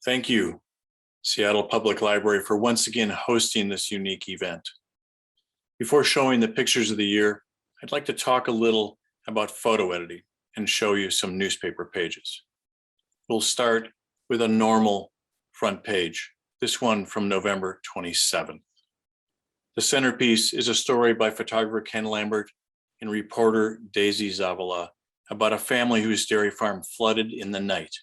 Thank you, Seattle Public Library, for once again hosting this unique event. Before showing the pictures of the year, I'd like to talk a little about photo editing and show you some newspaper pages. We'll start with a normal front page, this one from November 27th. The centerpiece is a story by photographer Ken Lambert and reporter Daisy Zavala about a family whose dairy farm flooded in the night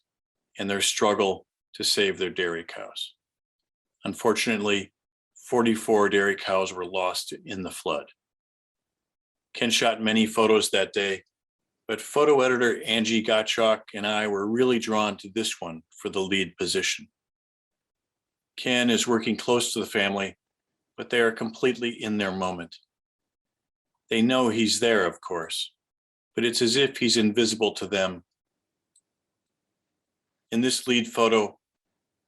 and their struggle to save their dairy cows. Unfortunately, 44 dairy cows were lost in the flood. Ken shot many photos that day, but photo editor Angie Gottschalk and I were really drawn to this one for the lead position. Ken is working close to the family, but they are completely in their moment. They know he's there, of course, but it's as if he's invisible to them. In this lead photo,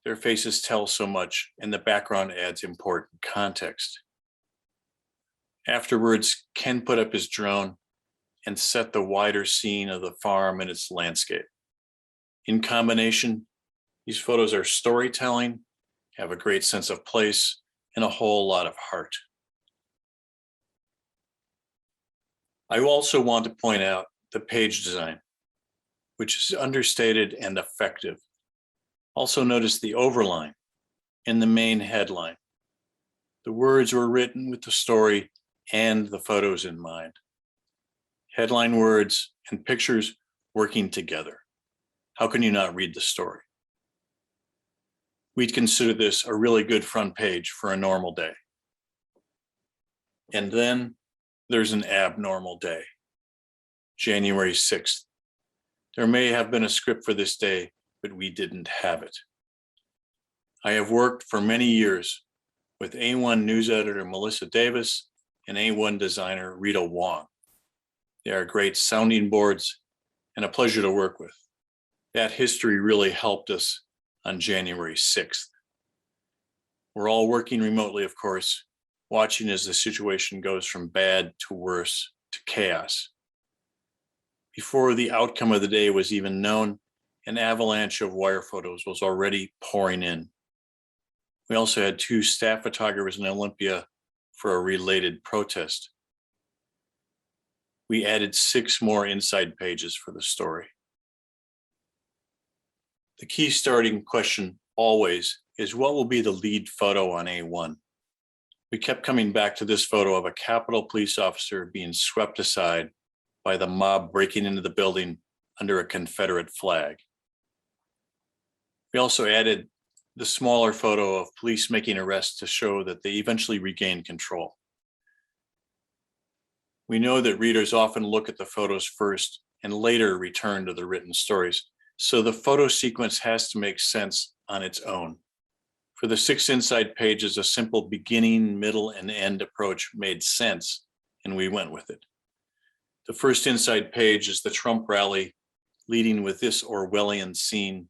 their faces tell so much, and the background adds important context. Afterwards, Ken put up his drone and set the wider scene of the farm and its landscape. In combination, these photos are storytelling, have a great sense of place, and a whole lot of heart. I also want to point out the page design, which is understated and effective. Also notice the overline and the main headline. The words were written with the story and the photos in mind. Headline words and pictures working together. How can you not read the story? We'd consider this a really good front page for a normal day. And then there's an abnormal day, January 6th. There may have been a script for this day, but we didn't have it. I have worked for many years with A1 news editor Melissa Davis and A1 designer Rita Wong. They are great sounding boards and a pleasure to work with. That history really helped us on January 6th. We're all working remotely, of course, watching as the situation goes from bad to worse to chaos. Before the outcome of the day was even known, an avalanche of wire photos was already pouring in. We also had 2 staff photographers in Olympia for a related protest. We added 6 more inside pages for the story. The key starting question always is, what will be the lead photo on A1? We kept coming back to this photo of a Capitol police officer being swept aside by the mob breaking into the building under a Confederate flag. We also added the smaller photo of police making arrests to show that they eventually regained control. We know that readers often look at the photos first and later return to the written stories, so the photo sequence has to make sense on its own. For the 6 inside pages, a simple beginning, middle, and end approach made sense, and we went with it. The first inside page is the Trump rally, leading with this Orwellian scene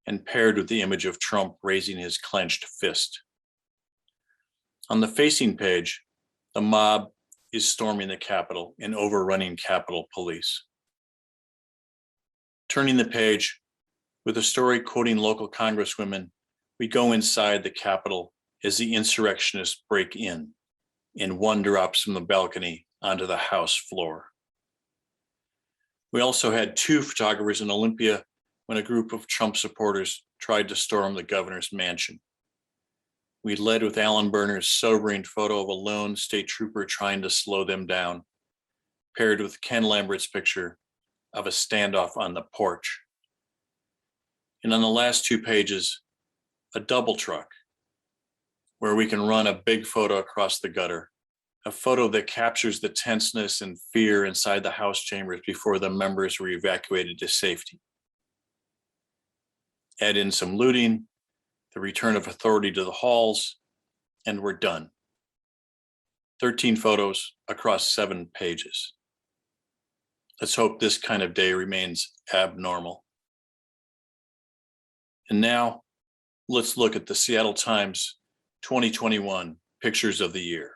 and paired with the image of Trump raising his clenched fist. On the facing page, the mob is storming the Capitol and overrunning Capitol Police. Turning the page, with a story quoting local congresswomen, we go inside the Capitol as the insurrectionists break in, and one drops from the balcony onto the House floor. We also had 2 photographers in Olympia when a group of Trump supporters tried to storm the governor's mansion. We led with Alan Berner's sobering photo of a lone state trooper trying to slow them down, paired with Ken Lambert's picture of a standoff on the porch. And on the last 2 pages, a double truck where we can run a big photo across the gutter, a photo that captures the tenseness and fear inside the House chambers before the members were evacuated to safety. Add in some looting, the return of authority to the halls, and we're done. 13 photos across 7 pages. Let's hope this kind of day remains abnormal. And now, let's look at the Seattle Times 2021 Pictures of the Year.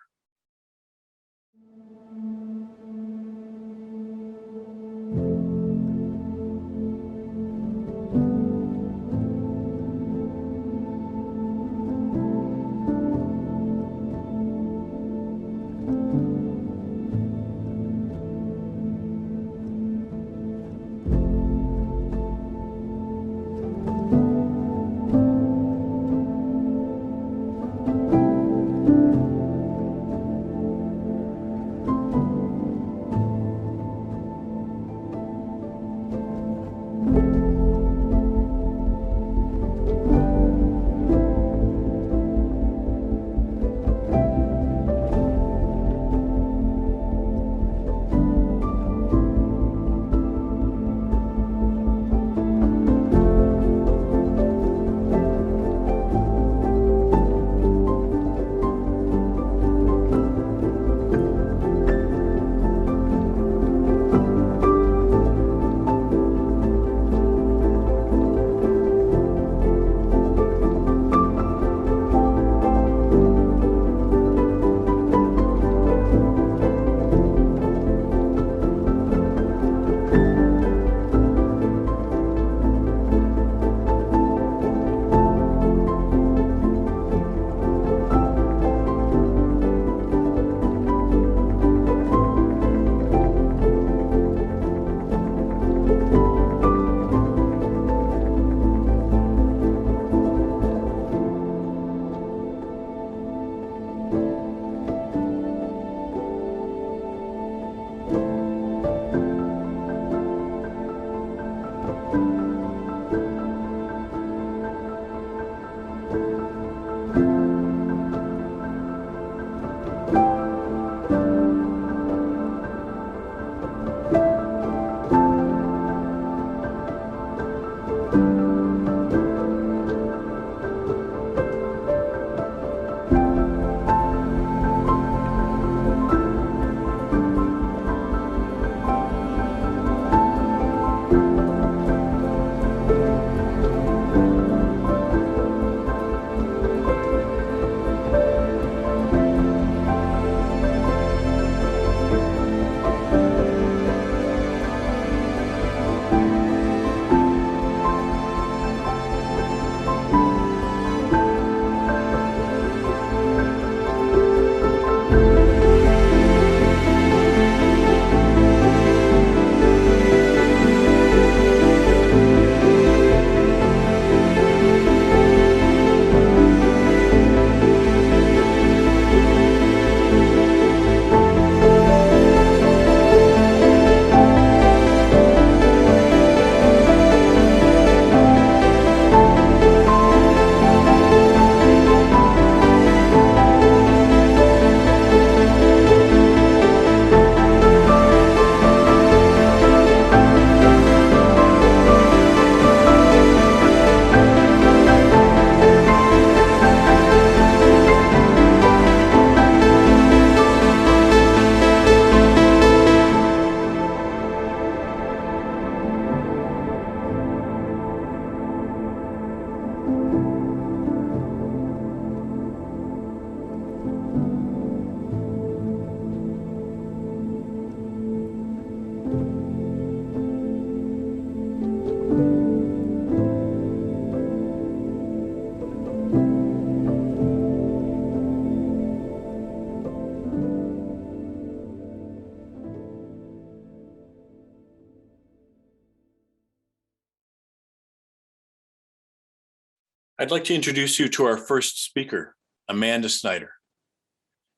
I'd like to introduce you to our first speaker, Amanda Snyder.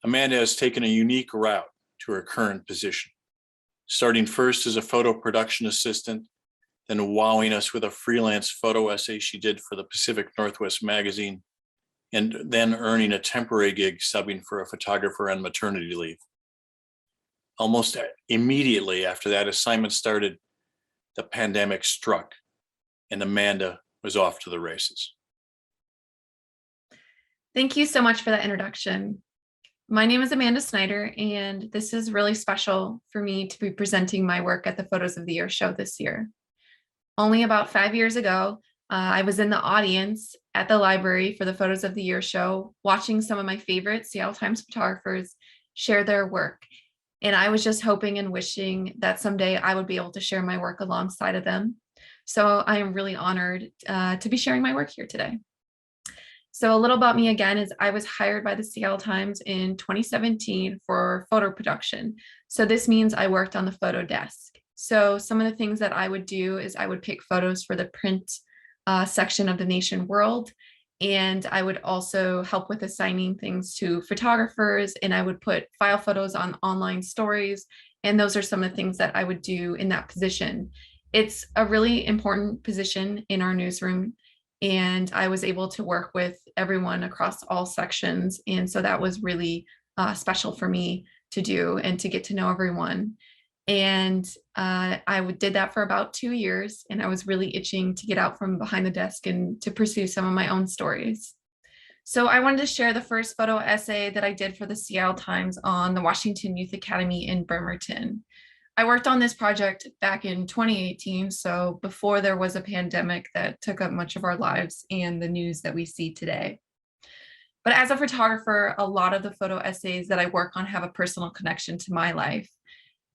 Amanda has taken a unique route to her current position, starting first as a photo production assistant, then wowing us with a freelance photo essay she did for the Pacific Northwest magazine, and then earning a temporary gig subbing for a photographer on maternity leave. Almost immediately after that assignment started, the pandemic struck, and Amanda was off to the races. Thank you so much for that introduction. My name is Amanda Snyder, and this is really special for me to be presenting my work at the Photos of the Year show this year. Only about 5 years ago, I was in the audience at the library for the Photos of the Year show, watching some of my favorite Seattle Times photographers share their work. And I was just hoping and wishing that someday I would be able to share my work alongside of them. So I am really honored to be sharing my work here today. So a little about me again is I was hired by the Seattle Times in 2017 for photo production. So this means I worked on the photo desk. So some of the things that I would do is I would pick photos for the print section of the Nation World. And I would also help with assigning things to photographers, and I would put file photos on online stories. And those are some of the things that I would do in that position. It's a really important position in our newsroom, and I was able to work with everyone across all sections. And so that was really special for me to do and to get to know everyone. And I did that for about 2 years, and I was really itching to get out from behind the desk and to pursue some of my own stories. So I wanted to share the first photo essay that I did for the Seattle Times on the Washington Youth Academy in Bremerton. I worked on this project back in 2018, so before there was a pandemic that took up much of our lives and the news that we see today. But as a photographer, a lot of the photo essays that I work on have a personal connection to my life.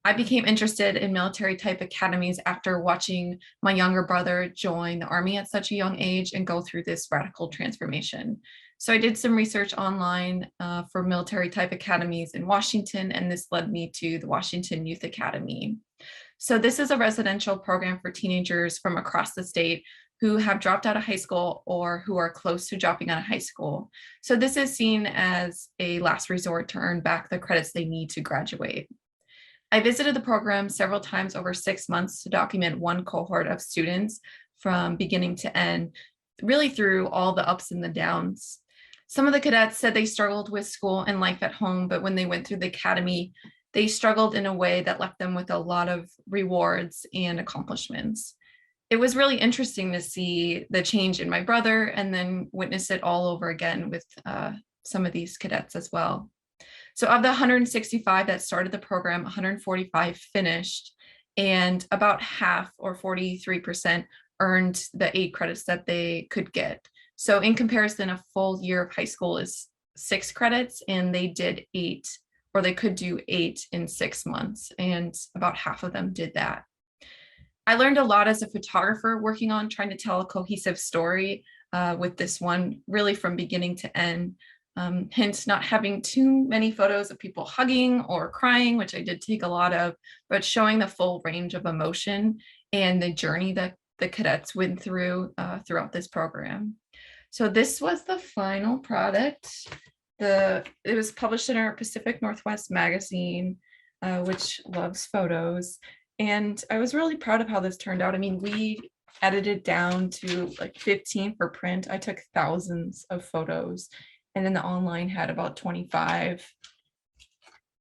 I became interested in military type academies after watching my younger brother join the Army at such a young age and go through this radical transformation. So I did some research online for military type academies in Washington, and this led me to the Washington Youth Academy. So this is a residential program for teenagers from across the state who have dropped out of high school or who are close to dropping out of high school. So this is seen as a last resort to earn back the credits they need to graduate. I visited the program several times over 6 months to document one cohort of students from beginning to end, really through all the ups and the downs. Some of the cadets said they struggled with school and life at home, but when they went through the academy, they struggled in a way that left them with a lot of rewards and accomplishments. It was really interesting to see the change in my brother and then witness it all over again with some of these cadets as well. So of the 165 that started the program, 145 finished, and about half, or 43%, earned the 8 credits that they could get. So in comparison, a full year of high school is 6 credits, and they did 8, or they could do 8 in 6 months, and about half of them did that. I learned a lot as a photographer working on trying to tell a cohesive story with this one, really from beginning to end. Hence not having too many photos of people hugging or crying, which I did take a lot of, but showing the full range of emotion and the journey that the cadets went through throughout this program. So this was the final product. It was published in our Pacific Northwest magazine, which loves photos. And I was really proud of how this turned out. I mean, we edited down to like 15 for print. I took thousands of photos. And then the online had about 25.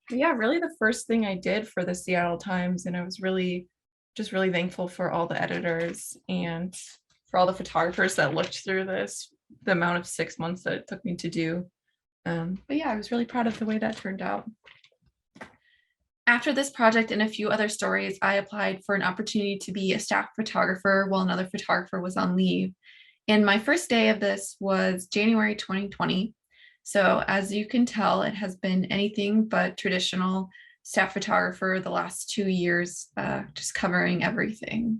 But yeah, really the first thing I did for the Seattle Times, and I was really thankful for all the editors and for all the photographers that looked through this, the amount of 6 months that it took me to do. But yeah, I was really proud of the way that turned out. After this project and a few other stories, I applied for an opportunity to be a staff photographer while another photographer was on leave. And my first day of this was January 2020. So as you can tell, it has been anything but traditional staff photographer the last 2 years, just covering everything.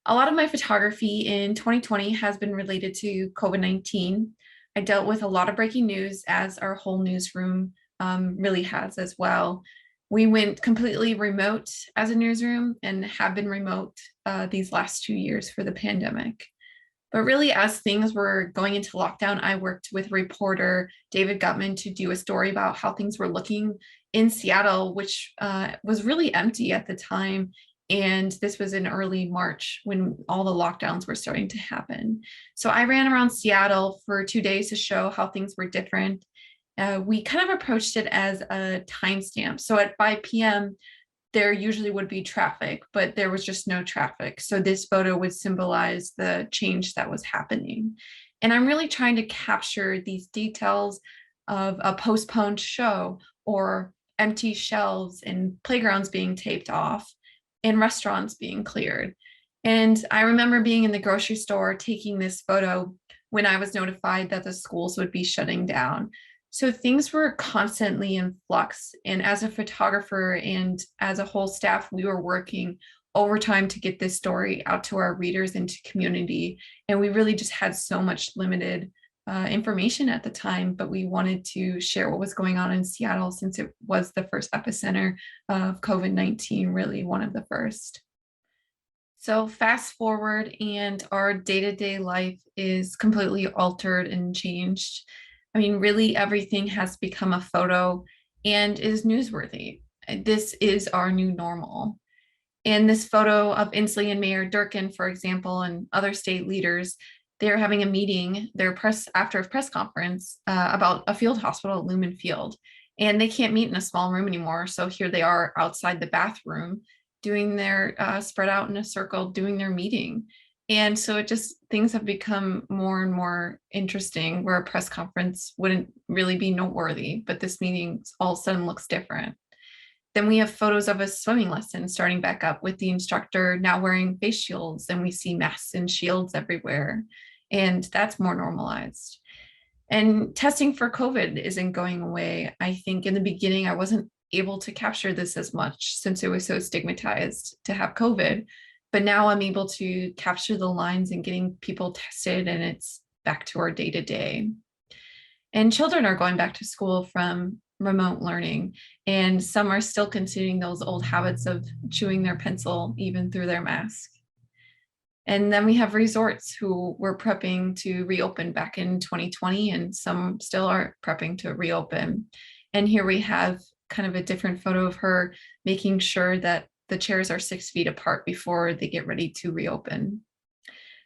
A lot of my photography in 2020 has been related to COVID-19. I dealt with a lot of breaking news, as our whole newsroom really has as well. We went completely remote as a newsroom and have been remote these last 2 years for the pandemic. But really, as things were going into lockdown, I worked with reporter David Gutman to do a story about how things were looking in Seattle, which was really empty at the time. And this was in early March when all the lockdowns were starting to happen. So I ran around Seattle for 2 days to show how things were different. We kind of approached it as a timestamp. So at 5 p.m., there usually would be traffic, but there was just no traffic. So this photo would symbolize the change that was happening. And I'm really trying to capture these details of a postponed show or empty shelves and playgrounds being taped off and restaurants being cleared. And I remember being in the grocery store taking this photo when I was notified that the schools would be shutting down. So things were constantly in flux. And as a photographer and as a whole staff, we were working overtime to get this story out to our readers and to community. And we really just had so much limited information at the time, but we wanted to share what was going on in Seattle since it was the first epicenter of COVID-19, really one of the first. So fast forward and our day-to-day life is completely altered and changed. I mean, really everything has become a photo and is newsworthy. This is our new normal. And this photo of Inslee and Mayor Durkin, for example, and other state leaders, they're having a meeting, after a press conference about a field hospital at Lumen Field. And they can't meet in a small room anymore. So here they are outside the bathroom doing their spread out in a circle, doing their meeting. And so things have become more and more interesting where a press conference wouldn't really be noteworthy, but this meeting all of a sudden looks different. Then we have photos of a swimming lesson starting back up with the instructor now wearing face shields, and we see masks and shields everywhere. And that's more normalized. And testing for COVID isn't going away. I think in the beginning, I wasn't able to capture this as much since it was so stigmatized to have COVID. But now I'm able to capture the lines and getting people tested, and it's back to our day to day. And children are going back to school from remote learning, and some are still continuing those old habits of chewing their pencil even through their mask. And then we have resorts who were prepping to reopen back in 2020, and some still are prepping to reopen. And here we have kind of a different photo of her making sure that the chairs are 6 feet apart before they get ready to reopen.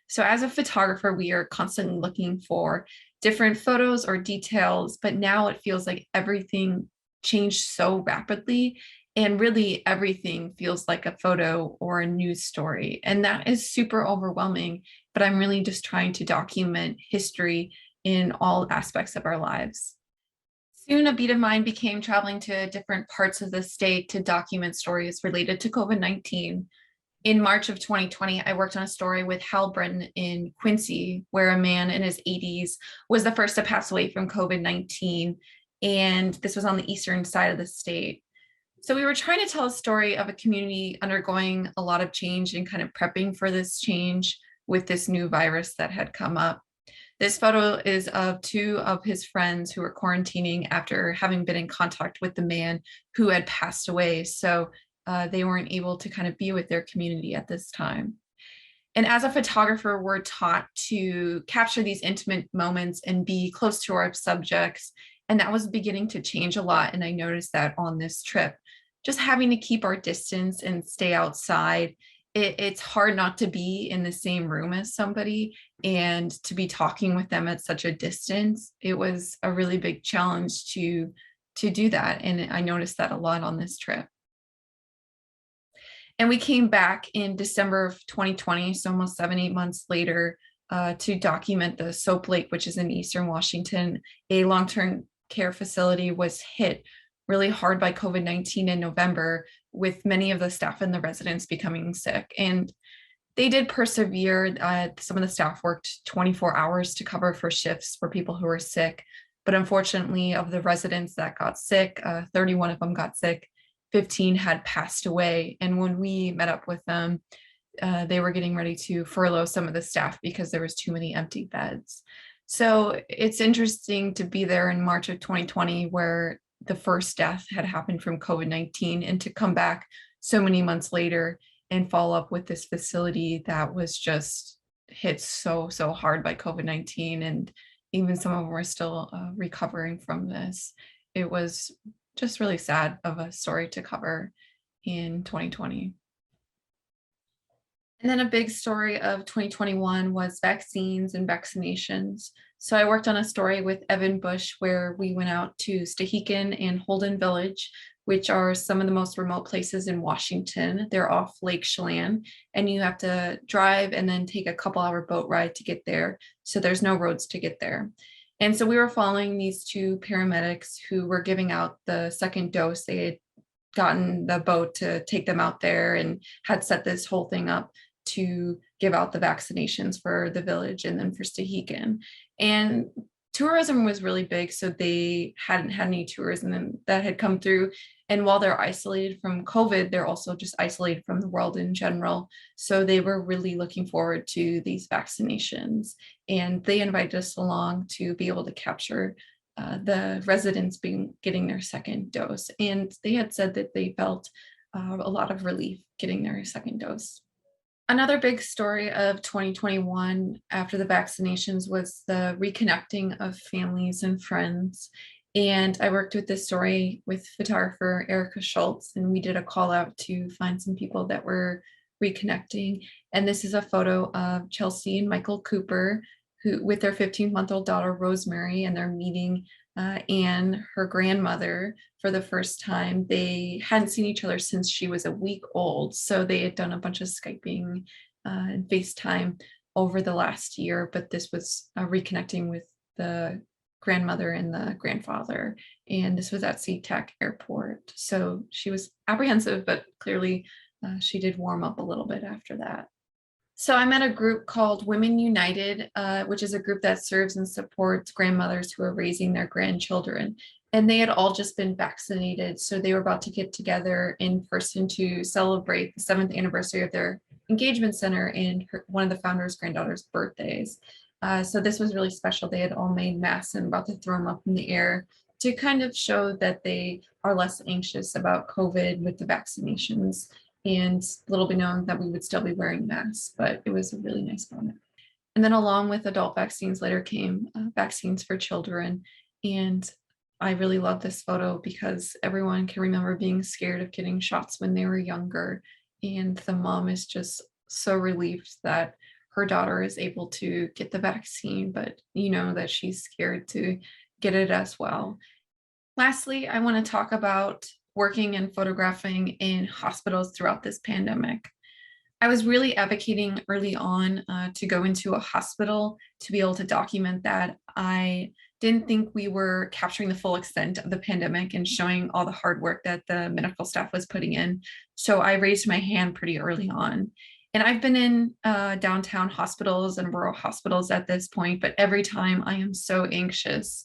So as a photographer, we are constantly looking for different photos or details, but now it feels like everything changed so rapidly, and really everything feels like a photo or a news story. And that is super overwhelming, but I'm really just trying to document history in all aspects of our lives. Soon, a beat of mine became traveling to different parts of the state to document stories related to COVID-19. In March of 2020, I worked on a story with Hal Brenton in Quincy, where a man in his 80s was the first to pass away from COVID-19. And this was on the eastern side of the state. So we were trying to tell a story of a community undergoing a lot of change and kind of prepping for this change with this new virus that had come up. This photo is of 2 of his friends who were quarantining after having been in contact with the man who had passed away. So they weren't able to kind of be with their community at this time. And as a photographer, we're taught to capture these intimate moments and be close to our subjects. And that was beginning to change a lot. And I noticed that on this trip, just having to keep our distance and stay outside. It's hard not to be in the same room as somebody and to be talking with them at such a distance. It was a really big challenge to do that. And I noticed that a lot on this trip. And we came back in December of 2020, so almost 7-8 months later, to document the Soap Lake, which is in Eastern Washington. A long-term care facility was hit really hard by COVID-19 in November, with many of the staff and the residents becoming sick. And they did persevere. Some of the staff worked 24 hours to cover for shifts for people who were sick. But unfortunately, of the residents that got sick, 31 of them got sick, 15 had passed away. And when we met up with them, they were getting ready to furlough some of the staff because there was too many empty beds. So it's interesting to be there in March of 2020, where the first death had happened from COVID-19, and to come back so many months later and follow up with this facility that was just hit so hard by COVID-19, and even some of them are still recovering from this. It was just really sad of a story to cover in 2020. And then a big story of 2021 was vaccines and vaccinations. So I worked on a story with Evan Bush where we went out to Stehekin and Holden Village, which are some of the most remote places in Washington. They're off Lake Chelan, and you have to drive and then take a couple-hour boat ride to get there. So there's no roads to get there. And so we were following these two paramedics who were giving out the second dose. They had gotten the boat to take them out there and had set this whole thing up to give out the vaccinations for the village and then for Stehekin. And tourism was really big, so they hadn't had any tourism that had come through. And while they're isolated from COVID, they're also just isolated from the world in general. So they were really looking forward to these vaccinations. And they invited us along to be able to capture the residents getting their second dose. And they had said that they felt a lot of relief getting their second dose. Another big story of 2021 after the vaccinations was the reconnecting of families and friends. And I worked with this story with photographer Erica Schultz, and we did a call out to find some people that were reconnecting. And this is a photo of Chelsea and Michael Cooper, who with their 15-month-old daughter, Rosemary, and they're meeting Anne, her grandmother, for the first time. They hadn't seen each other since she was a week old. So they had done a bunch of Skyping and FaceTime over the last year, but this was reconnecting with the grandmother and the grandfather. And this was at SeaTac Airport. So she was apprehensive, but clearly she did warm up a little bit after that. So I'm at a group called Women United, which is a group that serves and supports grandmothers who are raising their grandchildren. And they had all just been vaccinated. So they were about to get together in person to celebrate the 7th anniversary of their engagement center and one of the founder's granddaughter's birthdays. So this was really special. They had all made masks and about to throw them up in the air to kind of show that they are less anxious about COVID with the vaccinations. And little be known that we would still be wearing masks, but it was a really nice moment. And then along with adult vaccines later came vaccines for children. And I really love this photo because everyone can remember being scared of getting shots when they were younger. And the mom is just so relieved that her daughter is able to get the vaccine, but you know that she's scared to get it as well. Lastly, I want to talk about working and photographing in hospitals throughout this pandemic. I was really advocating early on to go into a hospital to be able to document that. I didn't think we were capturing the full extent of the pandemic and showing all the hard work that the medical staff was putting in. So I raised my hand pretty early on. And I've been in downtown hospitals and rural hospitals at this point, but every time I am so anxious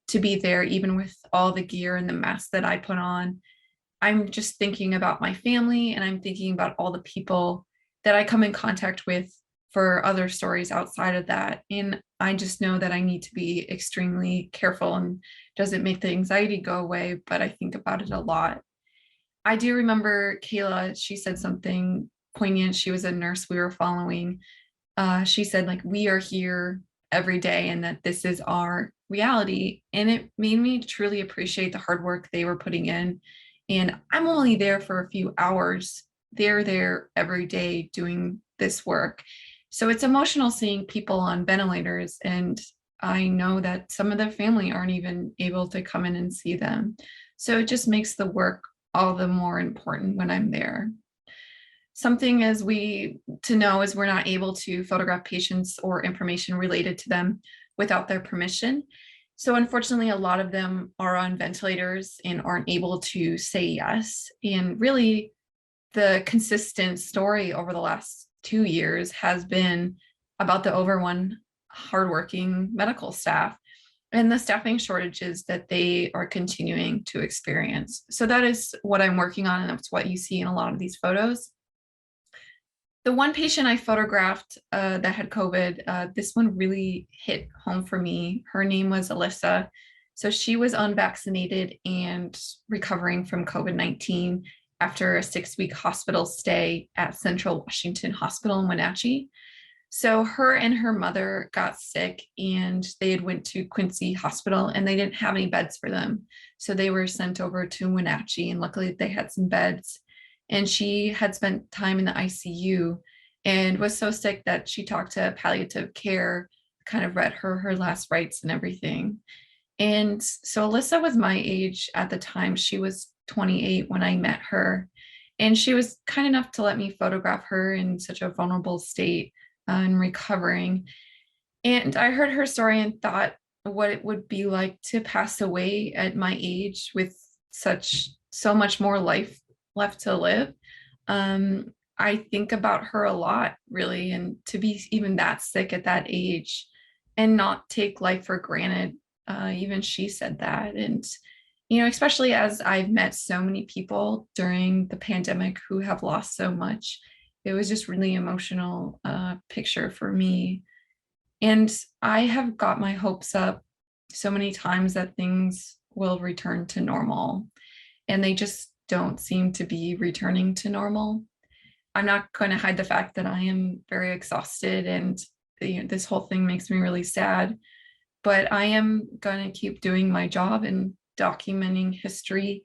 to be there, even with all the gear and the masks that I put on. I'm just thinking about my family, and I'm thinking about all the people that I come in contact with for other stories outside of that. And I just know that I need to be extremely careful, and doesn't make the anxiety go away, but I think about it a lot. I do remember Kayla, she said something poignant. She was a nurse we were following. She said, like, we are here every day and that this is our reality. And it made me truly appreciate the hard work they were putting in. And I'm only there for a few hours. They're there every day doing this work. So it's emotional seeing people on ventilators. And I know that some of their family aren't even able to come in and see them. So it just makes the work all the more important when I'm there. Something to know is we're not able to photograph patients or information related to them without their permission. So unfortunately, a lot of them are on ventilators and aren't able to say yes. And really, the consistent story over the last 2 years has been about the overrun, hardworking medical staff and the staffing shortages that they are continuing to experience. So that is what I'm working on, and that's what you see in a lot of these photos. The one patient I photographed that had COVID, this one really hit home for me. Her name was Alyssa. So she was unvaccinated and recovering from COVID-19 after a 6-week hospital stay at Central Washington Hospital in Wenatchee. So her and her mother got sick and they had went to Quincy Hospital and they didn't have any beds for them. So they were sent over to Wenatchee and luckily they had some beds. And she had spent time in the ICU and was so sick that she talked to palliative care, kind of read her last rites and everything. And so Alyssa was my age at the time. She was 28 when I met her. And she was kind enough to let me photograph her in such a vulnerable state and recovering. And I heard her story and thought what it would be like to pass away at my age with so much more life left to live. I think about her a lot, really, and to be even that sick at that age and not take life for granted. Even she said that. And, especially as I've met so many people during the pandemic who have lost so much, it was just really emotional picture for me. And I have got my hopes up so many times that things will return to normal, and they just don't seem to be returning to normal. I'm not going to hide the fact that I am very exhausted and this whole thing makes me really sad, but I am going to keep doing my job and documenting history.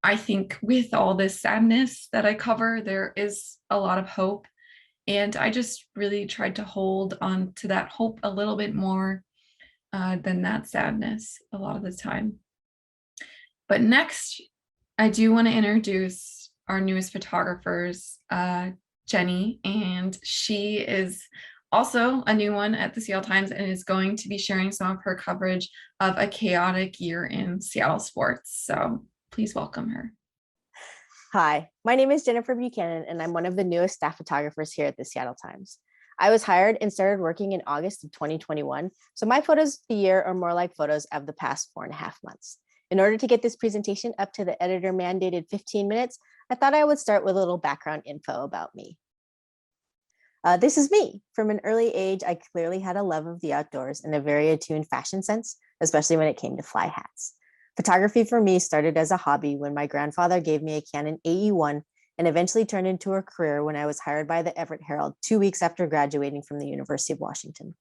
I think with all this sadness that I cover, there is a lot of hope. And I just really tried to hold on to that hope a little bit more than that sadness a lot of the time. But next, I do want to introduce our newest photographers, Jenny, and she is also a new one at the Seattle Times and is going to be sharing some of her coverage of a chaotic year in Seattle sports. So please welcome her. Hi, my name is Jennifer Buchanan, and I'm one of the newest staff photographers here at the Seattle Times. I was hired and started working in August of 2021, so my photos of the year are more like photos of the past 4.5 months. In order to get this presentation up to the editor-mandated 15 minutes, I thought I would start with a little background info about me. This is me. From an early age, I clearly had a love of the outdoors and a very attuned fashion sense, especially when it came to fly hats. Photography for me started as a hobby when my grandfather gave me a Canon AE1 and eventually turned into a career when I was hired by the Everett Herald 2 weeks after graduating from the University of Washington.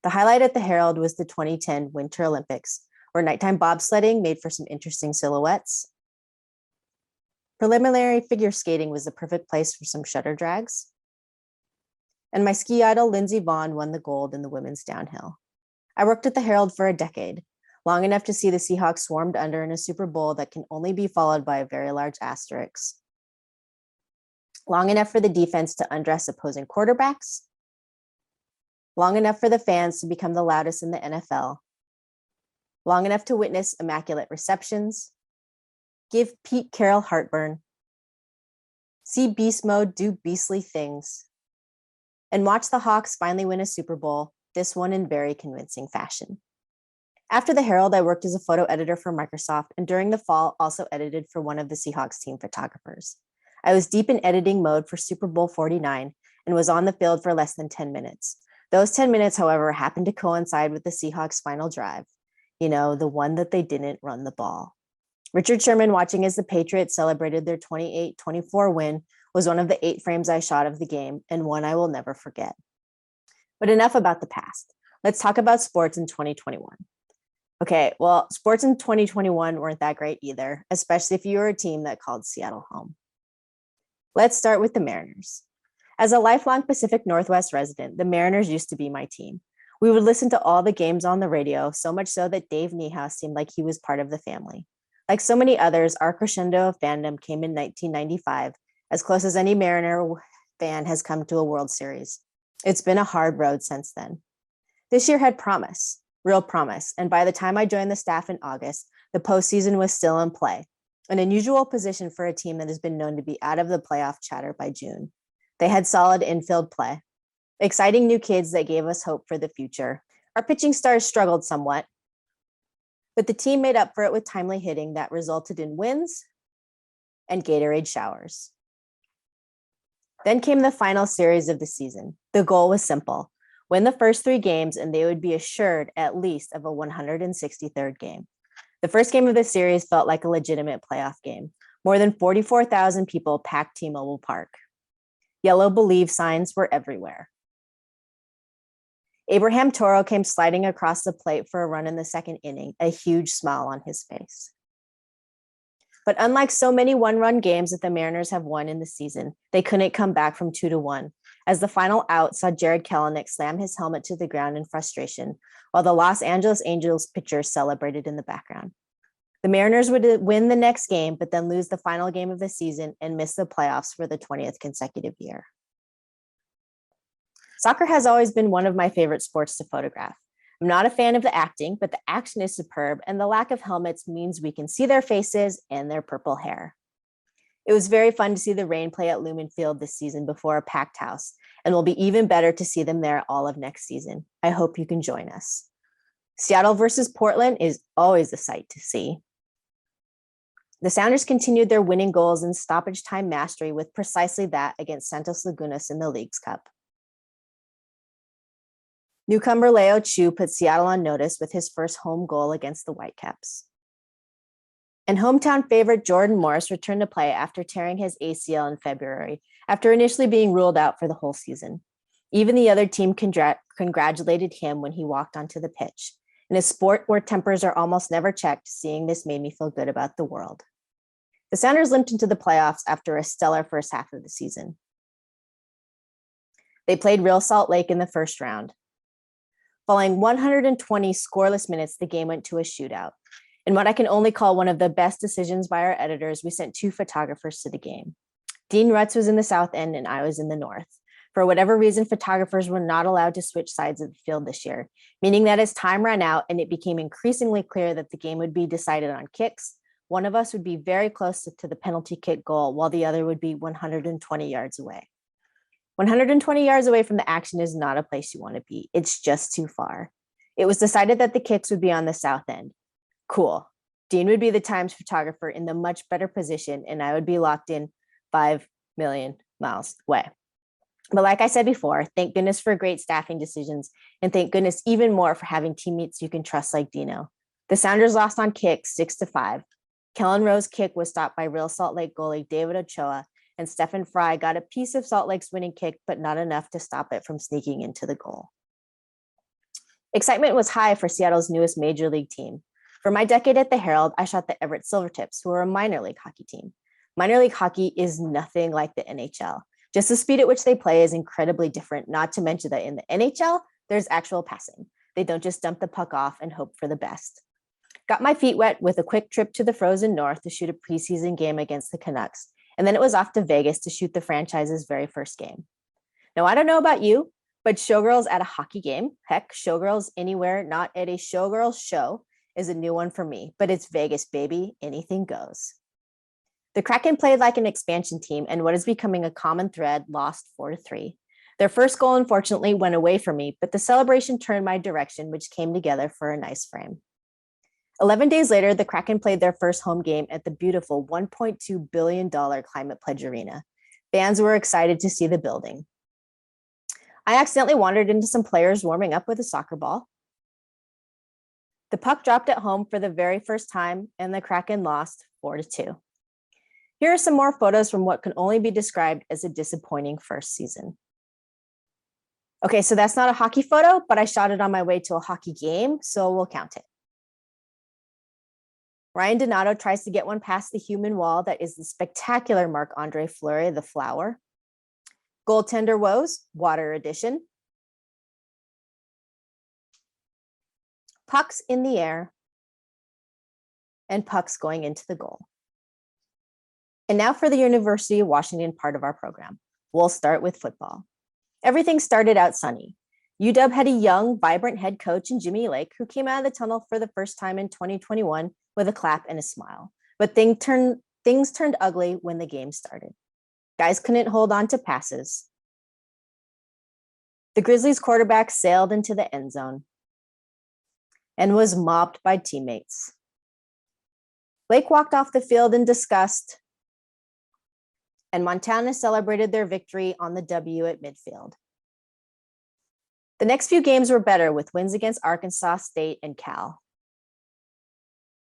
The highlight at the Herald was the 2010 Winter Olympics, where nighttime bobsledding made for some interesting silhouettes. Preliminary figure skating was the perfect place for some shutter drags. And my ski idol, Lindsey Vonn, won the gold in the women's downhill. I worked at the Herald for a decade, long enough to see the Seahawks swarmed under in a Super Bowl that can only be followed by a very large asterisk. Long enough for the defense to undress opposing quarterbacks. Long enough for the fans to become the loudest in the NFL. Long enough to witness immaculate receptions. Give Pete Carroll heartburn. See beast mode do beastly things. And watch the Hawks finally win a Super Bowl, this one in very convincing fashion. After the Herald, I worked as a photo editor for Microsoft, and during the fall, also edited for one of the Seahawks team photographers. I was deep in editing mode for Super Bowl 49 and was on the field for less than 10 minutes. Those 10 minutes, however, happened to coincide with the Seahawks' final drive. The one that they didn't run the ball. Richard Sherman watching as the Patriots celebrated their 28-24 win was one of the 8 frames I shot of the game, and one I will never forget. But enough about the past. Let's talk about sports in 2021. Okay, well, sports in 2021 weren't that great either, especially if you were a team that called Seattle home. Let's start with the Mariners. As a lifelong Pacific Northwest resident, the Mariners used to be my team. We would listen to all the games on the radio, so much so that Dave Niehaus seemed like he was part of the family. Like so many others, our crescendo of fandom came in 1995, as close as any Mariner fan has come to a World Series. It's been a hard road since then. This year had promise, real promise, and by the time I joined the staff in August, the postseason was still in play, an unusual position for a team that has been known to be out of the playoff chatter by June. They had solid infield play, exciting new kids that gave us hope for the future. Our pitching stars struggled somewhat, but the team made up for it with timely hitting that resulted in wins and Gatorade showers. Then came the final series of the season. The goal was simple: win the first 3 games and they would be assured at least of a 163rd game. The first game of the series felt like a legitimate playoff game. More than 44,000 people packed T-Mobile Park. Yellow Believe signs were everywhere. Abraham Toro came sliding across the plate for a run in the second inning, a huge smile on his face. But unlike so many one-run games that the Mariners have won in the season, they couldn't come back from 2-1, as the final out saw Jared Kelenic slam his helmet to the ground in frustration, while the Los Angeles Angels pitcher celebrated in the background. The Mariners would win the next game, but then lose the final game of the season and miss the playoffs for the 20th consecutive year. Soccer has always been one of my favorite sports to photograph. I'm not a fan of the acting, but the action is superb, and the lack of helmets means we can see their faces and their purple hair. It was very fun to see the Rain play at Lumen Field this season before a packed house, and will be even better to see them there all of next season. I hope you can join us. Seattle versus Portland is always a sight to see. The Sounders continued their winning goals and stoppage time mastery with precisely that against Santos Lagunas in the League's Cup. Newcomer Leo Chu put Seattle on notice with his first home goal against the Whitecaps. And hometown favorite Jordan Morris returned to play after tearing his ACL in February, after initially being ruled out for the whole season. Even the other team congratulated him when he walked onto the pitch. In a sport where tempers are almost never checked, seeing this made me feel good about the world. The Sounders limped into the playoffs after a stellar first half of the season. They played Real Salt Lake in the first round. Following 120 scoreless minutes, the game went to a shootout. In what I can only call one of the best decisions by our editors, we sent 2 photographers to the game. Dean Rutz was in the south end and I was in the north. For whatever reason, photographers were not allowed to switch sides of the field this year, meaning that as time ran out and it became increasingly clear that the game would be decided on kicks, one of us would be very close to the penalty kick goal while the other would be 120 yards away. 120 yards away from the action is not a place you want to be. It's just too far. It was decided that the kicks would be on the south end. Cool. Dean would be the Times photographer in the much better position, and I would be locked in 5 million miles away. But like I said before, thank goodness for great staffing decisions, and thank goodness even more for having teammates you can trust like Dino. The Sounders lost on kicks 6-5. Kellen Rowe's kick was stopped by Real Salt Lake goalie David Ochoa, and Stephen Fry got a piece of Salt Lake's winning kick, but not enough to stop it from sneaking into the goal. Excitement was high for Seattle's newest major league team. For my decade at the Herald, I shot the Everett Silvertips, who are a minor league hockey team. Minor league hockey is nothing like the NHL. Just the speed at which they play is incredibly different, not to mention that in the NHL, there's actual passing. They don't just dump the puck off and hope for the best. Got my feet wet with a quick trip to the frozen north to shoot a preseason game against the Canucks, and then it was off to Vegas to shoot the franchise's very first game. Now, I don't know about you, but showgirls at a hockey game, heck, showgirls anywhere not at a showgirls show, is a new one for me, but it's Vegas, baby. Anything goes. The Kraken played like an expansion team, and what is becoming a common thread lost 4-3. Their first goal, unfortunately, went away from me, but the celebration turned my direction, which came together for a nice frame. 11 days later, the Kraken played their first home game at the beautiful $1.2 billion Climate Pledge Arena. Fans were excited to see the building. I accidentally wandered into some players warming up with a soccer ball. The puck dropped at home for the very first time, and the Kraken lost 4-2. Here are some more photos from what can only be described as a disappointing first season. Okay, so that's not a hockey photo, but I shot it on my way to a hockey game, so we'll count it. Ryan Donato tries to get one past the human wall that is the spectacular Marc-Andre Fleury, the flower. Goaltender woes, water edition. Pucks in the air, and pucks going into the goal. And now for the University of Washington part of our program. We'll start with football. Everything started out sunny. UW had a young, vibrant head coach in Jimmy Lake who came out of the tunnel for the first time in 2021 with a clap and a smile. But things turned ugly when the game started. Guys couldn't hold on to passes. The Grizzlies quarterback sailed into the end zone and was mobbed by teammates. Lake walked off the field in disgust, and Montana celebrated their victory on the W at midfield. The next few games were better with wins against Arkansas State and Cal.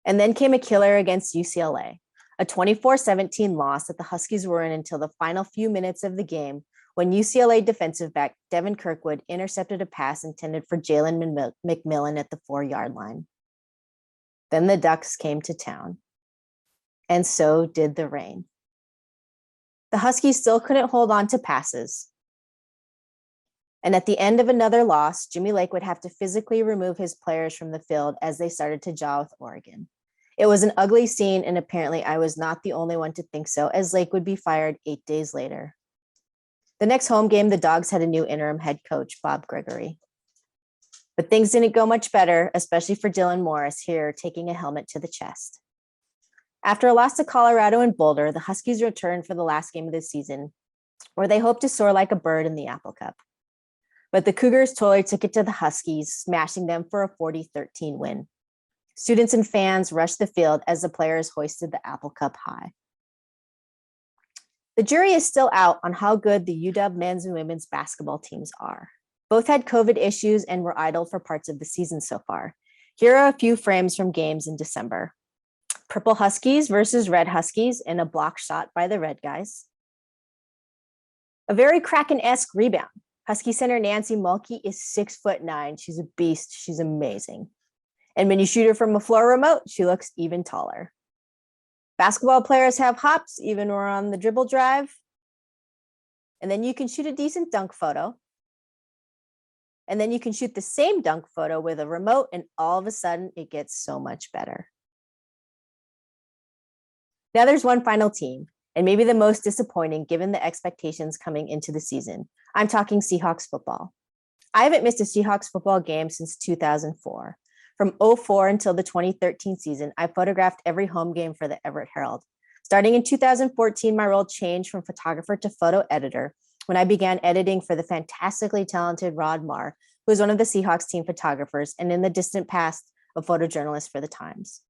And then came a killer against UCLA, a 24-17 loss that the Huskies were in until the final few minutes of the game when UCLA defensive back Devin Kirkwood intercepted a pass intended for Jalen McMillan at the 4-yard line. Then the Ducks came to town, and so did the rain. The Huskies still couldn't hold on to passes. And at the end of another loss, Jimmy Lake would have to physically remove his players from the field as they started to jaw with Oregon. It was an ugly scene, and apparently I was not the only one to think so, as Lake would be fired 8 days later. The next home game, the Dogs had a new interim head coach, Bob Gregory. But things didn't go much better, especially for Dylan Morris here, taking a helmet to the chest. After a loss to Colorado and Boulder, the Huskies returned for the last game of the season, where they hoped to soar like a bird in the Apple Cup. But the Cougars totally took it to the Huskies, smashing them for a 40-13 win. Students and fans rushed the field as the players hoisted the Apple Cup high. The jury is still out on how good the UW men's and women's basketball teams are. Both had COVID issues and were idle for parts of the season so far. Here are a few frames from games in December. Purple Huskies versus Red Huskies in a block shot by the Red guys. A very Kraken-esque rebound. Husky center Nancy Mulkey is 6'9". She's a beast. She's amazing. And when you shoot her from a floor remote, she looks even taller. Basketball players have hops, even when we're on the dribble drive. And then you can shoot a decent dunk photo. And then you can shoot the same dunk photo with a remote, and all of a sudden it gets so much better. Now there's one final team, and maybe the most disappointing given the expectations coming into the season. I'm talking Seahawks football. I haven't missed a Seahawks football game since 2004. From 2004 until the 2013 season, I photographed every home game for the Everett Herald. Starting in 2014, my role changed from photographer to photo editor when I began editing for the fantastically talented Rod Marr, who was one of the Seahawks team photographers and in the distant past, a photojournalist for the Times.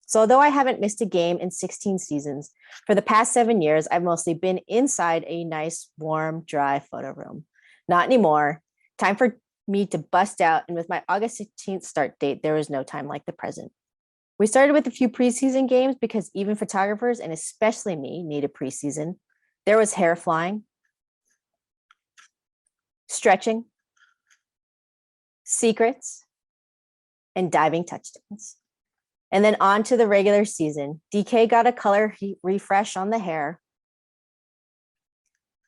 So although I haven't missed a game in 16 seasons, for the past 7 years, I've mostly been inside a nice, warm, dry photo room. Not anymore. Time for me to bust out, and with my August 16th start date, there was no time like the present. We started with a few preseason games because even photographers, and especially me, need a preseason. There was hair flying, stretching, secrets, and diving touchdowns. And then on to the regular season. DK got a color refresh on the hair.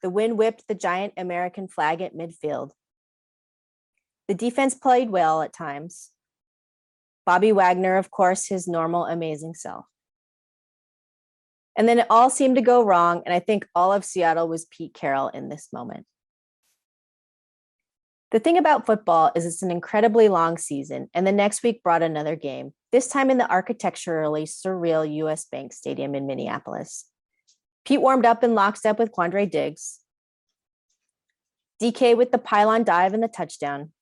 The wind whipped the giant American flag at midfield. The defense played well at times. Bobby Wagner, of course, his normal, amazing self. And then it all seemed to go wrong, and I think all of Seattle was Pete Carroll in this moment. The thing about football is it's an incredibly long season, and the next week brought another game, this time in the architecturally surreal US Bank Stadium in Minneapolis. Pete warmed up in lockstep with Quandre Diggs. DK with the pylon dive and the touchdown.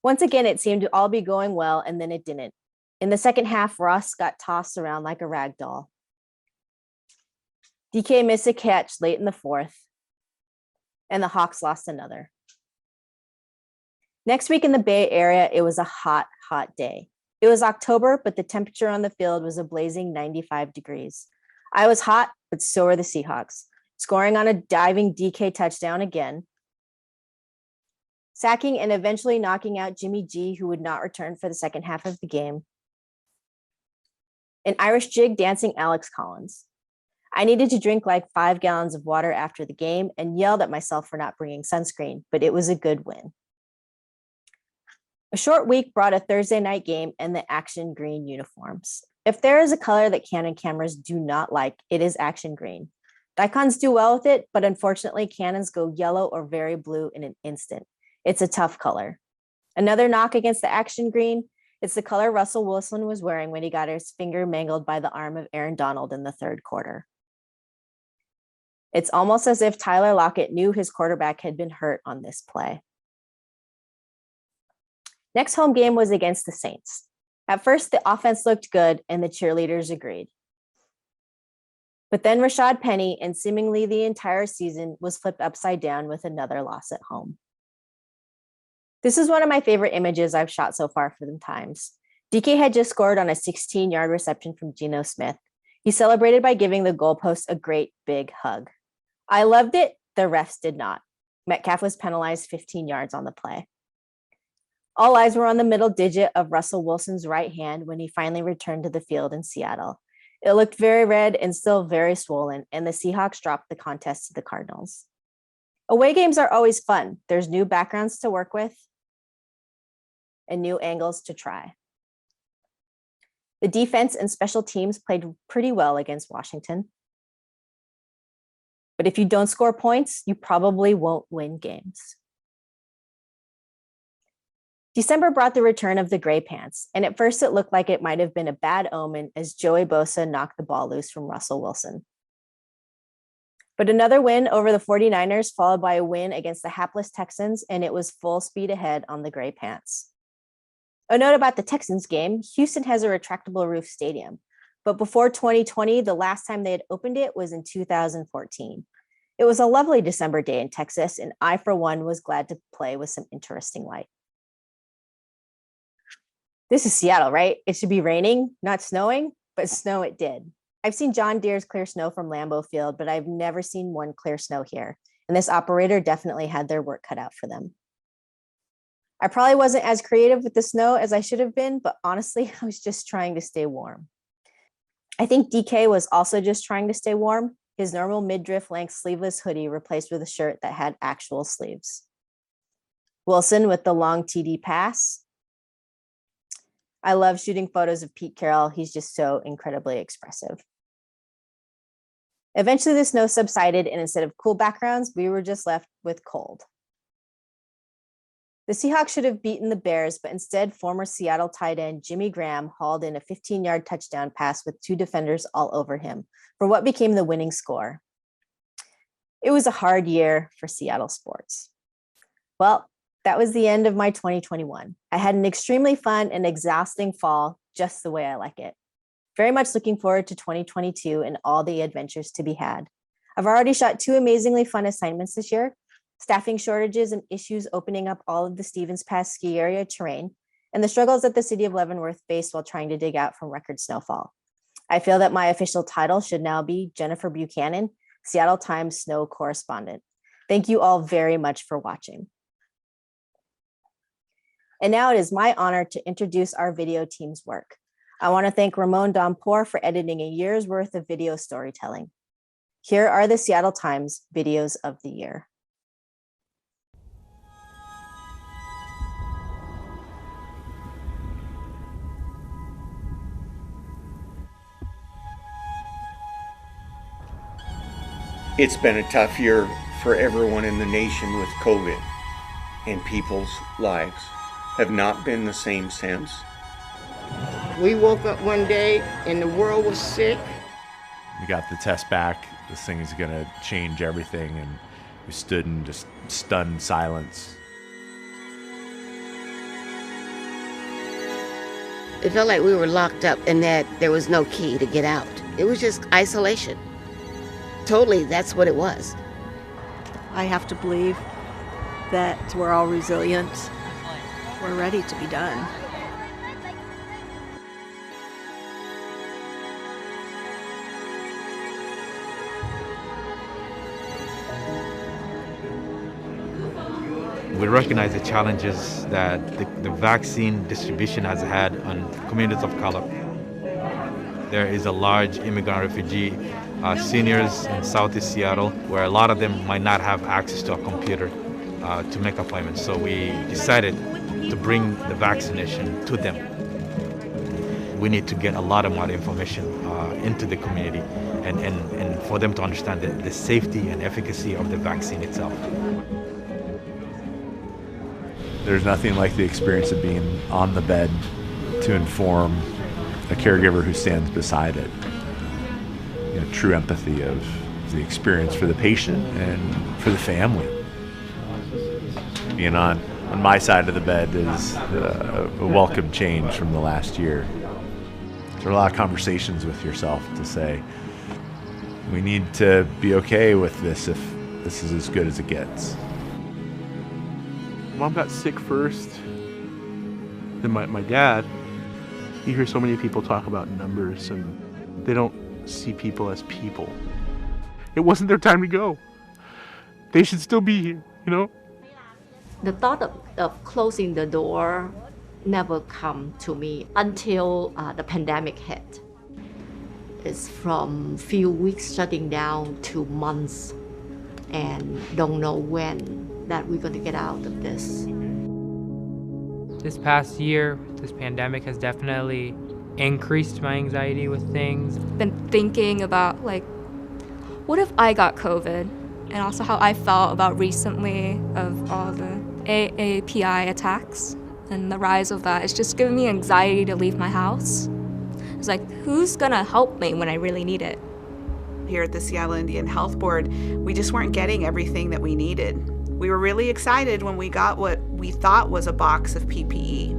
Once again, it seemed to all be going well, and then it didn't. In the second half, Ross got tossed around like a rag doll. DK missed a catch late in the fourth, and the Hawks lost another. Next week in the Bay Area, it was a hot, hot day. It was October, but the temperature on the field was a blazing 95 degrees. I was hot, but so were the Seahawks, scoring on a diving DK touchdown again, sacking and eventually knocking out Jimmy G, who would not return for the second half of the game, an Irish jig dancing Alex Collins. I needed to drink like 5 gallons of water after the game and yelled at myself for not bringing sunscreen, but it was a good win. A short week brought a Thursday night game and the action green uniforms. If there is a color that Canon cameras do not like, it is action green. Nikons do well with it, but unfortunately Canons go yellow or very blue in an instant. It's a tough color. Another knock against the action green, it's the color Russell Wilson was wearing when he got his finger mangled by the arm of Aaron Donald in the third quarter. It's almost as if Tyler Lockett knew his quarterback had been hurt on this play. Next home game was against the Saints. At first, the offense looked good and the cheerleaders agreed. But then Rashad Penny and seemingly the entire season was flipped upside down with another loss at home. This is one of my favorite images I've shot so far for the Times. DK had just scored on a 16-yard reception from Geno Smith. He celebrated by giving the goalpost a great big hug. I loved it. The refs did not. Metcalf was penalized 15 yards on the play. All eyes were on the middle digit of Russell Wilson's right hand when he finally returned to the field in Seattle. It looked very red and still very swollen, and the Seahawks dropped the contest to the Cardinals. Away games are always fun. There's new backgrounds to work with and new angles to try. The defense and special teams played pretty well against Washington. But if you don't score points, you probably won't win games. December brought the return of the gray pants, and at first it looked like it might have been a bad omen as Joey Bosa knocked the ball loose from Russell Wilson. But another win over the 49ers, followed by a win against the hapless Texans, and it was full speed ahead on the gray pants. A note about the Texans game, Houston has a retractable roof stadium, but before 2020, the last time they had opened it was in 2014. It was a lovely December day in Texas, and I, for one, was glad to play with some interesting light. This is Seattle, right? It should be raining, not snowing, but snow it did. I've seen John Deere's clear snow from Lambeau Field, but I've never seen one clear snow here. And this operator definitely had their work cut out for them. I probably wasn't as creative with the snow as I should have been, but honestly, I was just trying to stay warm. I think DK was also just trying to stay warm. His normal midriff length sleeveless hoodie replaced with a shirt that had actual sleeves. Wilson with the long TD pass. I love shooting photos of Pete Carroll. He's just so incredibly expressive. Eventually the snow subsided, and instead of cool backgrounds, we were just left with cold. The Seahawks should have beaten the Bears, but instead former Seattle tight end Jimmy Graham hauled in a 15-yard touchdown pass with two defenders all over him for what became the winning score. It was a hard year for Seattle sports. Well, that was the end of my 2021. I had an extremely fun and exhausting fall, just the way I like it. Very much looking forward to 2022 and all the adventures to be had. I've already shot 2 amazingly fun assignments this year: staffing shortages and issues opening up all of the Stevens Pass ski area terrain, and the struggles that the city of Leavenworth faced while trying to dig out from record snowfall. I feel that my official title should now be Jennifer Buchanan, Seattle Times Snow Correspondent. Thank you all very much for watching. And now it is my honor to introduce our video team's work. I want to thank Ramon Dompour for editing a year's worth of video storytelling. Here are the Seattle Times videos of the year. It's been a tough year for everyone in the nation with COVID, and people's lives have not been the same since. We woke up one day and the world was sick. We got the test back. This thing is going to change everything, and we stood in just stunned silence. It felt like we were locked up and that there was no key to get out. It was just isolation. Totally, that's what it was. I have to believe that we're all resilient. We're ready to be done. We recognize the challenges that the vaccine distribution has had on communities of color. There is a large immigrant refugee seniors in Southeast Seattle, where a lot of them might not have access to a computer to make appointments. So we decided to bring the vaccination to them. We need to get a lot of more information into the community and for them to understand the safety and efficacy of the vaccine itself. There's nothing like the experience of being on the bed to inform a caregiver who stands beside it. You know, true empathy of the experience for the patient and for the family. Being on my side of the bed is a welcome change from the last year. There are a lot of conversations with yourself to say, we need to be okay with this if this is as good as it gets. Mom got sick first, then my dad. You hear so many people talk about numbers and they don't see people as people. It wasn't their time to go. They should still be here. you know? The thought of closing the door never come to me until the pandemic hit. It's from few weeks shutting down to months, and don't know when that we're going to get out of this. This past year, this pandemic has definitely increased my anxiety with things. Been thinking about, like, what if I got COVID? And also how I felt about recently of all the AAPI attacks and the rise of that. It's just giving me anxiety to leave my house. It's like, who's gonna help me when I really need it? Here at the Seattle Indian Health Board, we just weren't getting everything that we needed. We were really excited when we got what we thought was a box of PPE.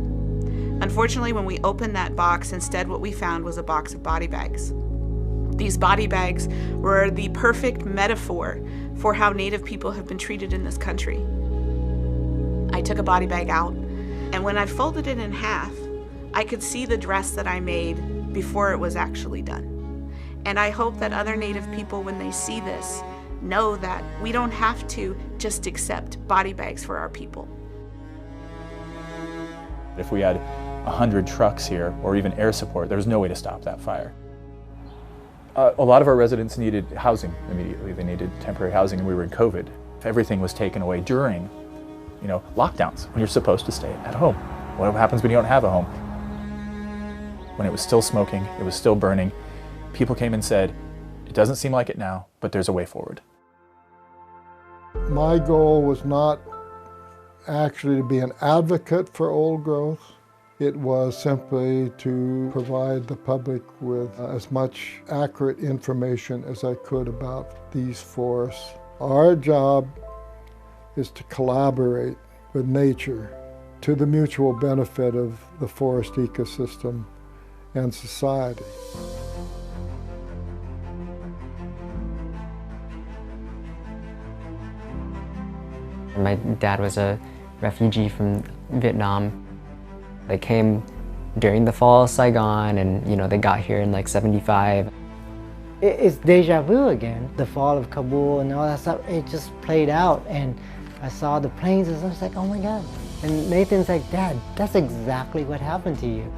Unfortunately, when we opened that box, instead what we found was a box of body bags. These body bags were the perfect metaphor for how Native people have been treated in this country. I took a body bag out, and when I folded it in half, I could see the dress that I made before it was actually done. And I hope that other Native people, when they see this, know that we don't have to just accept body bags for our people. If we had 100 trucks here, or even air support, there was no way to stop that fire. A lot of our residents needed housing immediately. They needed temporary housing, and we were in COVID. Everything was taken away during, lockdowns, when you're supposed to stay at home. What happens when you don't have a home? When it was still smoking, it was still burning, people came and said, it doesn't seem like it now, but there's a way forward. My goal was not actually to be an advocate for old growth. It was simply to provide the public with as much accurate information as I could about these forests. Our job is to collaborate with nature to the mutual benefit of the forest ecosystem and society. My dad was a refugee from Vietnam. They came during the fall of Saigon, and they got here in like 75. It's deja vu again. The fall of Kabul and all that stuff, it just played out, and I saw the planes and I was like, oh my God. And Nathan's like, Dad, that's exactly what happened to you.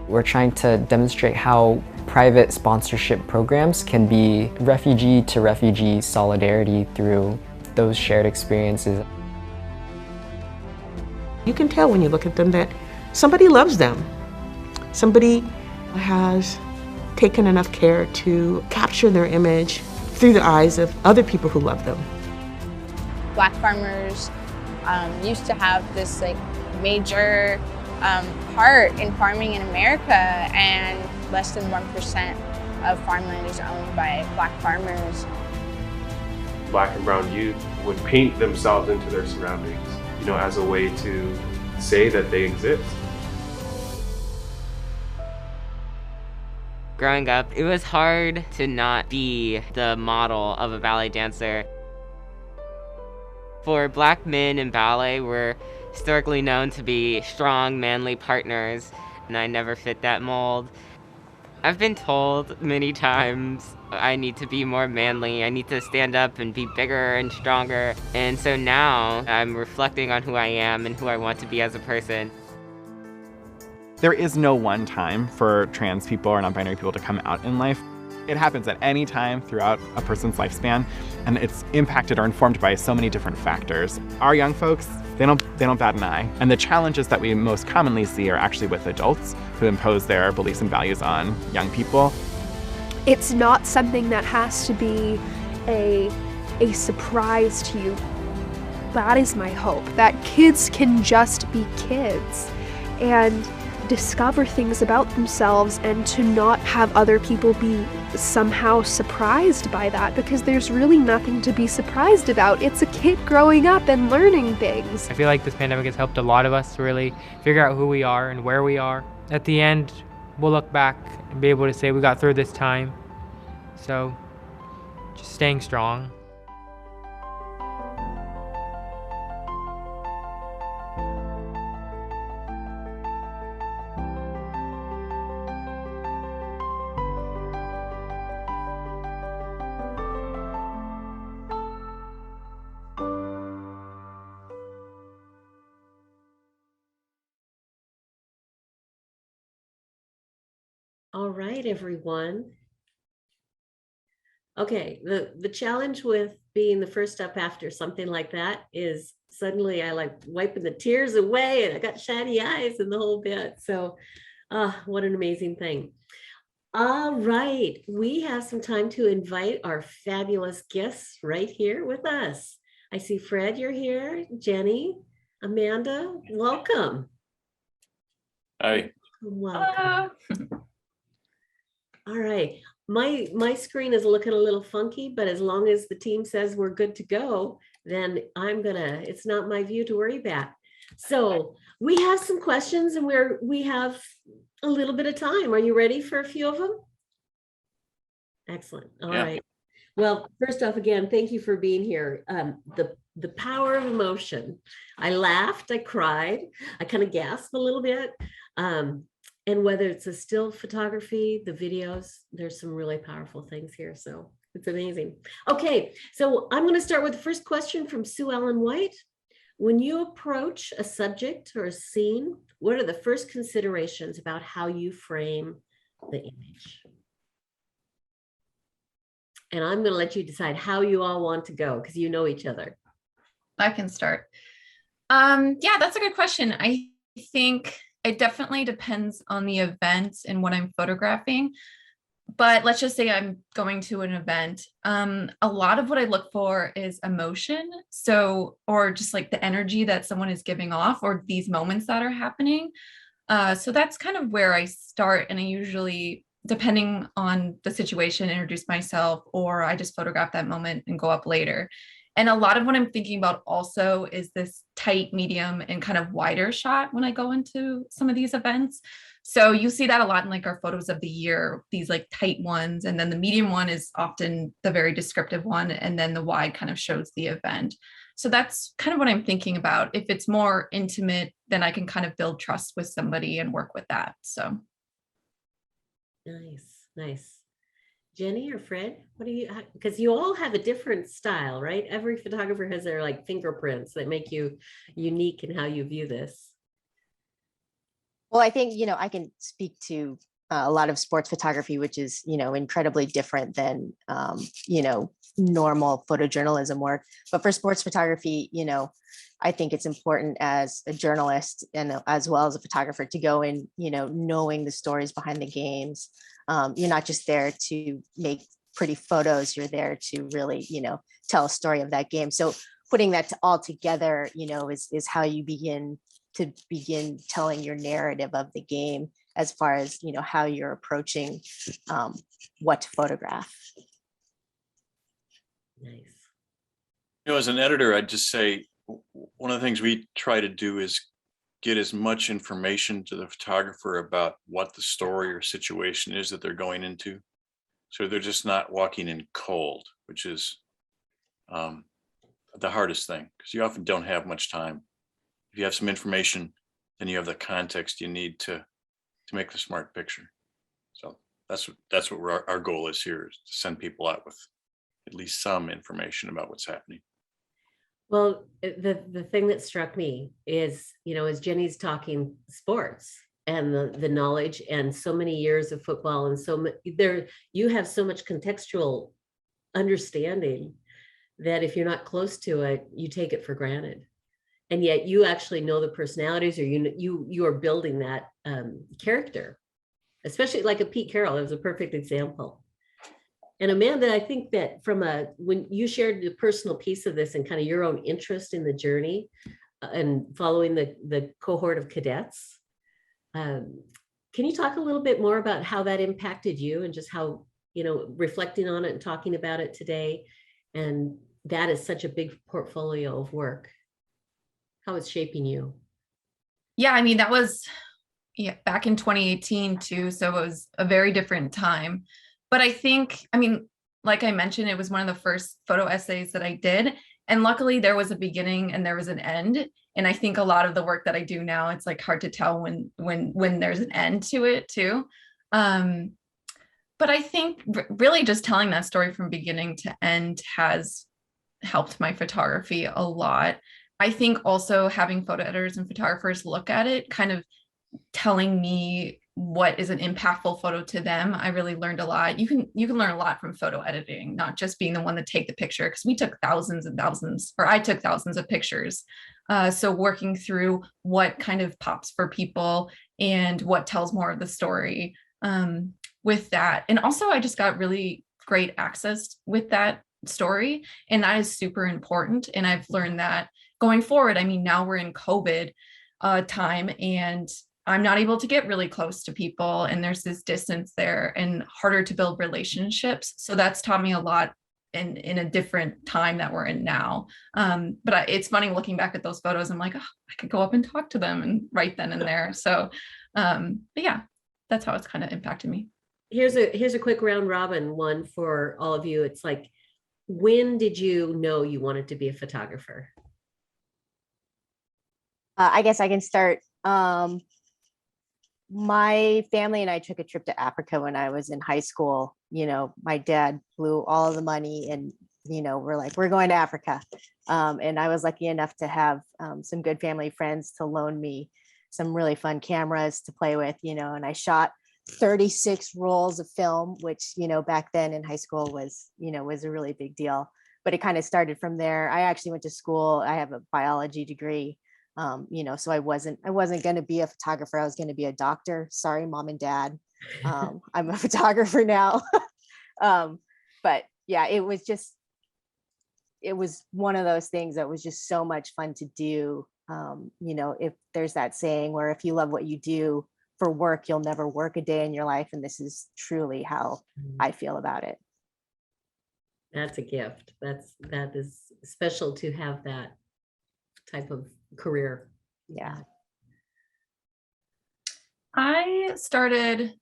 We're trying to demonstrate how private sponsorship programs can be refugee-to-refugee solidarity through those shared experiences. You can tell when you look at them that somebody loves them. Somebody has taken enough care to capture their image through the eyes of other people who love them. Black farmers used to have this major part in farming in America, and less than 1% of farmland is owned by Black farmers. Black and brown youth would paint themselves into their surroundings, as a way to say that they exist. Growing up, it was hard to not be the model of a ballet dancer. For Black men in ballet, we're historically known to be strong, manly partners, and I never fit that mold. I've been told many times I need to be more manly, I need to stand up and be bigger and stronger, and so now I'm reflecting on who I am and who I want to be as a person. There is no one time for trans people or non-binary people to come out in life. It happens at any time throughout a person's lifespan, and it's impacted or informed by so many different factors. Our young folks, they don't bat an eye. And the challenges that we most commonly see are actually with adults who impose their beliefs and values on young people. It's not something that has to be a surprise to you. That is my hope, that kids can just be kids and discover things about themselves, and to not have other people be somehow surprised by that, because there's really nothing to be surprised about. It's a kid growing up and learning things. I feel like this pandemic has helped a lot of us to really figure out who we are and where we are. At the end, we'll look back and be able to say we got through this time. So, just staying strong. All right, everyone. Okay, the challenge with being the first up after something like that is suddenly I like wiping the tears away and I got shiny eyes and the whole bit. So, what an amazing thing. All right, we have some time to invite our fabulous guests right here with us. I see Fred, you're here. Jenny, Amanda, welcome. Hi. Welcome. All right, my screen is looking a little funky, but as long as the team says we're good to go, then it's not my view to worry about. So we have some questions and we have a little bit of time. Are you ready for a few of them? Excellent. All right. Well, first off, again, thank you for being here. The power of emotion. I laughed, I cried, I kind of gasped a little bit. And whether it's a still photography, the videos, there's some really powerful things here. So it's amazing. Okay, so I'm going to start with the first question from Sue Ellen White. When you approach a subject or a scene, what are the first considerations about how you frame the image? And I'm going to let you decide how you all want to go because you know each other. I can start. Yeah, that's a good question. I think it definitely depends on the event and what I'm photographing. But let's just say I'm going to an event. A lot of what I look for is emotion. So, or just like the energy that someone is giving off or these moments that are happening. So that's kind of where I start. And I usually, depending on the situation, introduce myself, or I just photograph that moment and go up later. And a lot of what I'm thinking about also is this tight, medium, and kind of wider shot when I go into some of these events. So you see that a lot in like our photos of the year, these like tight ones. And then the medium one is often the very descriptive one. And then the wide kind of shows the event. So that's kind of what I'm thinking about. If it's more intimate, then I can kind of build trust with somebody and work with that. So. Nice, nice. Jenny or Fred, what do you, because you all have a different style, right? Every photographer has their like fingerprints that make you unique in how you view this. Well, I think, I can speak to a lot of sports photography, which is, incredibly different than, normal photojournalism work. But for sports photography, I think it's important as a journalist and as well as a photographer to go in, knowing the stories behind the games. You're not just there to make pretty photos, you're there to really, tell a story of that game. So putting that all together, is how you begin telling your narrative of the game as far as, how you're approaching what to photograph. Nice. As an editor, I'd just say one of the things we try to do is get as much information to the photographer about what the story or situation is that they're going into. So they're just not walking in cold, which is the hardest thing because you often don't have much time. If you have some information, then you have the context you need to make the smart picture. So that's what our goal is here, is to send people out with at least some information about what's happening. Well, the thing that struck me is, as Jenny's talking sports and the knowledge and so many years of football and you have so much contextual understanding that if you're not close to it, you take it for granted. And yet you actually know the personalities, or you are building that character, especially like a Pete Carroll. It was a perfect example. And Amanda, I think that when you shared the personal piece of this and kind of your own interest in the journey and following the cohort of cadets, can you talk a little bit more about how that impacted you and just how, reflecting on it and talking about it today, and that is such a big portfolio of work, how it's shaping you? Yeah, I mean, that was back in 2018 too. So it was a very different time. But I think, like I mentioned, it was one of the first photo essays that I did. And luckily there was a beginning and there was an end. And I think a lot of the work that I do now, it's like hard to tell when there's an end to it too. But I think really just telling that story from beginning to end has helped my photography a lot. I think also having photo editors and photographers look at it, kind of telling me what is an impactful photo to them. I really learned a lot. You can learn a lot from photo editing, not just being the one to take the picture, because we took thousands and thousands, or I took thousands of pictures. So working through what kind of pops for people and what tells more of the story with that. And also I just got really great access with that story, and that is super important. And I've learned that going forward. I mean, now we're in COVID time, and I'm not able to get really close to people, and there's this distance there and harder to build relationships. So that's taught me a lot in a different time that we're in now. But it's funny looking back at those photos, I'm like, oh, I could go up and talk to them and right then and there. So but yeah, that's how it's kind of impacted me. Here's a quick round robin one for all of you. It's like, when did you know you wanted to be a photographer? I guess I can start. My family and I took a trip to Africa when I was in high school. You know, my dad blew all of the money, and, you know, we're like, we're going to Africa. And I was lucky enough to have some good family friends to loan me some really fun cameras to play with, you know, and I shot 36 rolls of film, which, you know, back then in high school was, you know, was a really big deal. But it kind of started from there. I actually went to school. I have a biology degree. You know, so I wasn't going to be a photographer. I was going to be a doctor. Sorry, mom and dad. I'm a photographer now. But yeah, it was one of those things that was just so much fun to do. You know, if there's that saying where if you love what you do for work, you'll never work a day in your life. And this is truly how I feel about it. That's a gift. That is special to have that type of career. Yeah. I started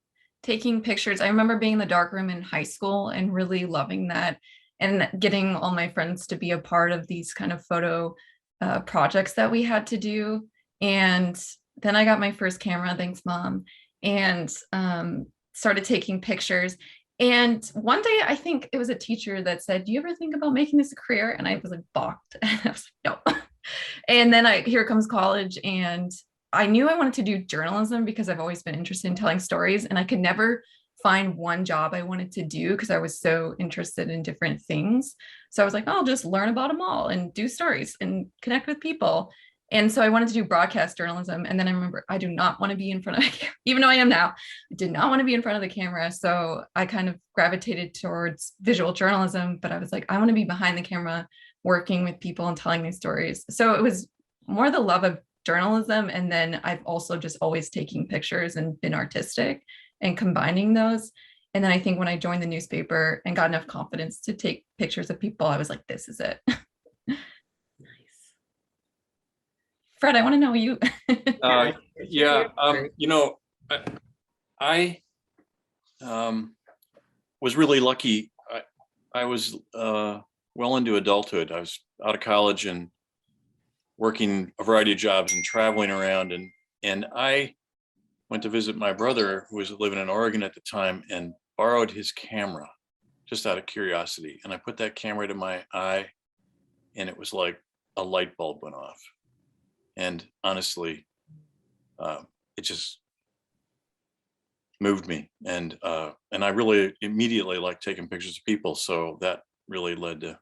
taking pictures. I remember being in the darkroom in high school and really loving that, and getting all my friends to be a part of these kind of photo projects that we had to do. And then I got my first camera, thanks mom, and started taking pictures. And one day, I think it was a teacher that said, do you ever think about making this a career? And I was like, balked. And I was like, no. And then here comes college, and I knew I wanted to do journalism because I've always been interested in telling stories, and I could never find one job I wanted to do because I was so interested in different things. So I was like, oh, I'll just learn about them all and do stories and connect with people. And so I wanted to do broadcast journalism. And then I remember I do not want to be in front of a camera, even though I am now. I did not want to be in front of the camera. So I kind of gravitated towards visual journalism, but I was like, I want to be behind the camera, working with people and telling these stories. So it was more the love of journalism. And then I've also just always taking pictures and been artistic and combining those. And then I think when I joined the newspaper and got enough confidence to take pictures of people, I was like, this is it. Fred, I want to know you. Yeah, you know, I was really lucky. I was well into adulthood. I was out of college and working a variety of jobs and traveling around, and I went to visit my brother, who was living in Oregon at the time, and borrowed his camera just out of curiosity. And I put that camera to my eye, and it was like a light bulb went off. And honestly, it just moved me, and I really immediately liked taking pictures of people. So that really led to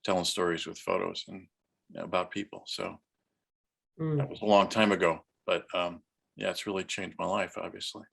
telling stories with photos and about people. So that was a long time ago, but yeah, it's really changed my life, obviously.